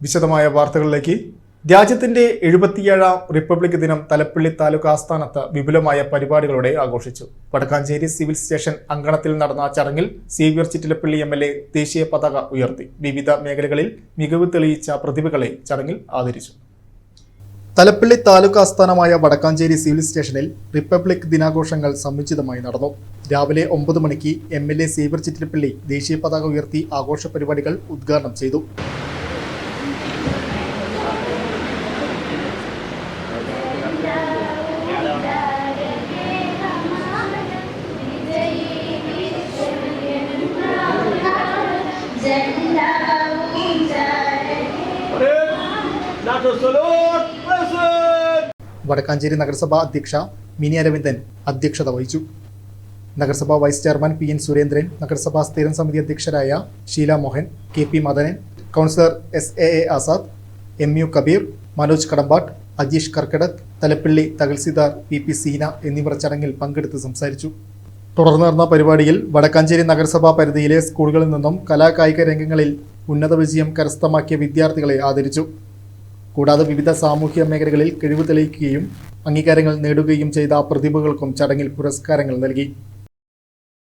വിശദമായ വാർത്തകളിലേക്ക്. രാജ്യത്തിന്റെ 77ാം റിപ്പബ്ലിക് ദിനം തലപ്പള്ളി താലൂക്ക് ആസ്ഥാനത്ത് വിപുലമായ പരിപാടികളോടെ ആഘോഷിച്ചു. വടക്കാഞ്ചേരി സിവിൽ സ്റ്റേഷൻ അങ്കണത്തിൽ നടന്ന ചടങ്ങിൽ സേവ്യർ ചിറ്റിലപ്പള്ളി MLA ദേശീയ പതാക ഉയർത്തി. വിവിധ മേഖലകളിൽ മികവ് തെളിയിച്ച പ്രതിഭകളെ ചടങ്ങിൽ ആദരിച്ചു. തലപ്പള്ളി താലൂക്ക് ആസ്ഥാനമായ വടക്കാഞ്ചേരി സിവിൽ സ്റ്റേഷനിൽ റിപ്പബ്ലിക് ദിനാഘോഷങ്ങൾ സമുചിതമായി നടന്നു. രാവിലെ 9 മണിക്ക് MLA സേവ്യർ ചിറ്റിലപ്പള്ളി ദേശീയ പതാക ഉയർത്തി ആഘോഷ പരിപാടികൾ ഉദ്ഘാടനം ചെയ്തു. വടക്കാഞ്ചേരി നഗരസഭാ അധ്യക്ഷ മിനി അരവിന്ദൻ അധ്യക്ഷത വഹിച്ചു. നഗരസഭാ വൈസ് ചെയർമാൻ PN സുരേന്ദ്രൻ, നഗരസഭാ സ്ഥിരം സമിതി അധ്യക്ഷരായ Sheela Mohan, KP Madanan, councillor SAA Azad, MU Kabir, Manoj Kadambatt, Ajeesh Karkkadath, Thalappilly tahsildar PP Seena എന്നിവർ ചടങ്ങിൽ പങ്കെടുത്ത് സംസാരിച്ചു. തുടർന്ന് നടന്ന പരിപാടിയിൽ വടക്കാഞ്ചേരി നഗരസഭാ പരിധിയിലെ സ്കൂളുകളിൽ നിന്നും കലാകായിക രംഗങ്ങളിൽ ഉന്നത വിജയം കരസ്ഥമാക്കിയ വിദ്യാർത്ഥികളെ ആദരിച്ചു. കൂടാതെ വിവിധ സാമൂഹിക മേഖലകളിൽ കഴിവ് തെളിയിക്കുകയും അംഗീകാരങ്ങൾ നേടുകയും ചെയ്ത പ്രതിഭകൾക്കും ചടങ്ങിൽ പുരസ്കാരങ്ങൾ നൽകി.